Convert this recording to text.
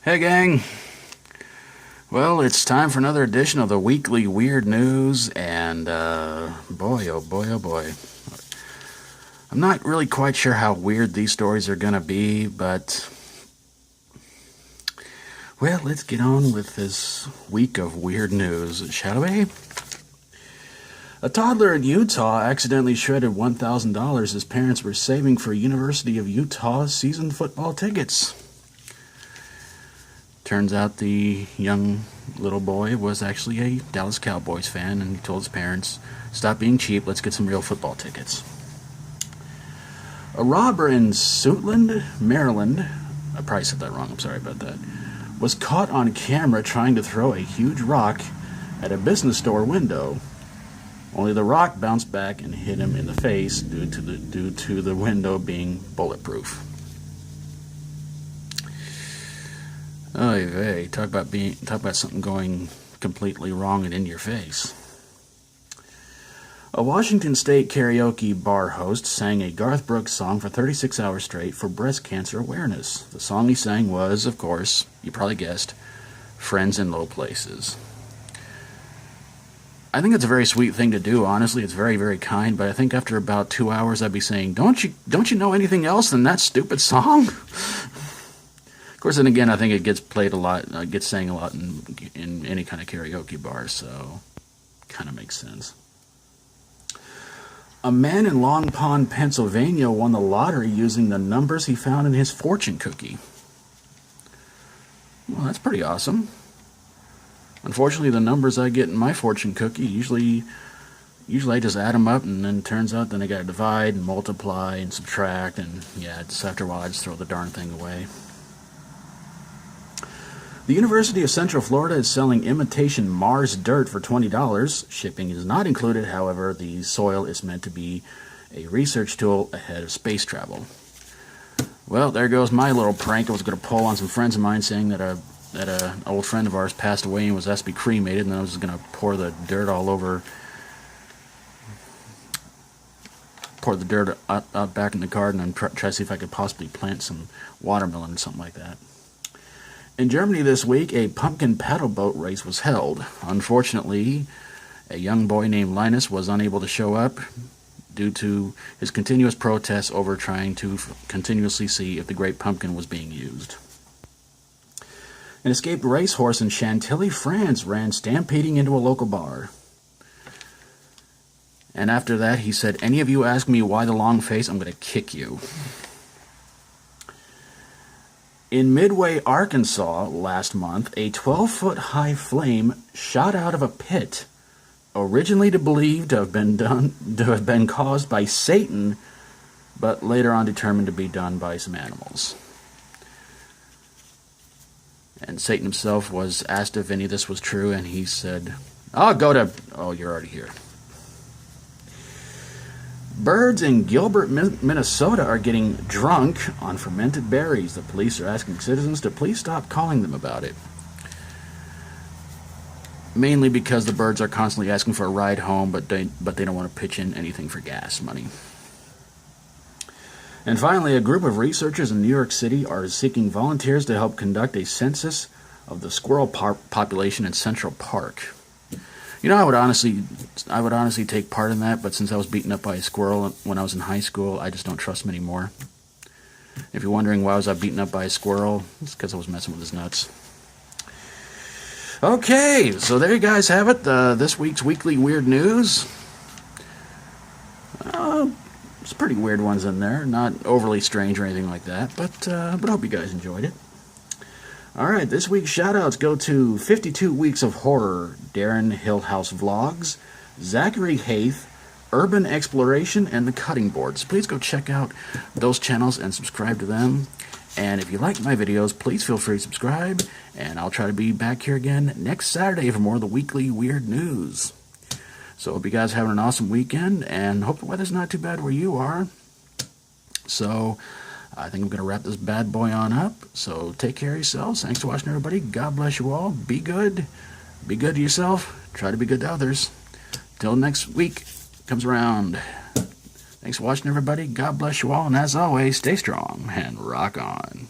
Hey gang, well it's time for another edition of the weekly weird news, and boy oh boy oh boy, I'm not really quite sure how weird these stories are gonna be, but well, let's get on with this week of weird news, shall we? A toddler in Utah accidentally shredded $1,000 his parents were saving for University of Utah season football tickets. Turns out the young little boy was actually a Dallas Cowboys fan, and he told his parents, "Stop being cheap, let's get some real football tickets." A robber in Suitland, Maryland, I probably said that wrong, I'm sorry about that, was caught on camera trying to throw a huge rock at a business store window. Only the rock bounced back and hit him in the face due to the window being bulletproof. Oy vey, talk about something going completely wrong and in your face. A Washington State karaoke bar host sang a Garth Brooks song for 36 hours straight for breast cancer awareness. The song he sang was, of course, you probably guessed, "Friends in Low Places." I think it's a very sweet thing to do, honestly. It's very, very kind, but I think after about 2 hours I'd be saying, don't you know anything else than that stupid song? Of course, then again, I think it gets played a lot, gets sang a lot in any kind of karaoke bar, so kind of makes sense. A man in Long Pond, Pennsylvania won the lottery using the numbers he found in his fortune cookie. Well, that's pretty awesome. Unfortunately, the numbers I get in my fortune cookie, usually I just add them up, and then it turns out then I gotta divide and multiply and subtract, and yeah, just after a while I just throw the darn thing away. The University of Central Florida is selling imitation Mars dirt for $20. Shipping is not included, however, the soil is meant to be a research tool ahead of space travel. Well, there goes my little prank I was going to pull on some friends of mine, saying that an old friend of ours passed away and was asked to be cremated, and then I was going to pour the dirt out back in the garden and try to see if I could possibly plant some watermelon or something like that. In Germany this week, a pumpkin paddle boat race was held. Unfortunately, a young boy named Linus was unable to show up due to his continuous protests over trying to continuously see if the Great Pumpkin was being used. An escaped racehorse in Chantilly, France, ran stampeding into a local bar. And after that, he said, "Any of you ask me why the long face, I'm going to kick you." In Midway, Arkansas, last month, a 12-foot-high flame shot out of a pit, originally believed to have been caused by Satan, but later on determined to be done by some animals. And Satan himself was asked if any of this was true, and he said, "Oh, you're already here." Birds in Gilbert, Minnesota are getting drunk on fermented berries. The police are asking citizens to please stop calling them about it. Mainly because the birds are constantly asking for a ride home, but they don't want to pitch in anything for gas money. And finally, a group of researchers in New York City are seeking volunteers to help conduct a census of the squirrel population in Central Park. You know, I would honestly take part in that, but since I was beaten up by a squirrel when I was in high school, I just don't trust him anymore. If you're wondering why was I beaten up by a squirrel, it's because I was messing with his nuts. Okay, so there you guys have it, this week's weekly weird news. There's pretty weird ones in there, not overly strange or anything like that, but I hope you guys enjoyed it. Alright, this week's shoutouts go to 52 Weeks of Horror, Daren Hillhouse Vlogs, Zachary Haith, Urban Exploration, and The Cutting Boards. Please go check out those channels and subscribe to them. And if you like my videos, please feel free to subscribe, and I'll try to be back here again next Saturday for more of the weekly weird news. So hope you guys are having an awesome weekend, and hope the weather's not too bad where you are. So I think I'm going to wrap this bad boy on up. So take care of yourselves. Thanks for watching, everybody. God bless you all. Be good. Be good to yourself. Try to be good to others. Till next week comes around. Thanks for watching, everybody. God bless you all. And as always, stay strong and rock on.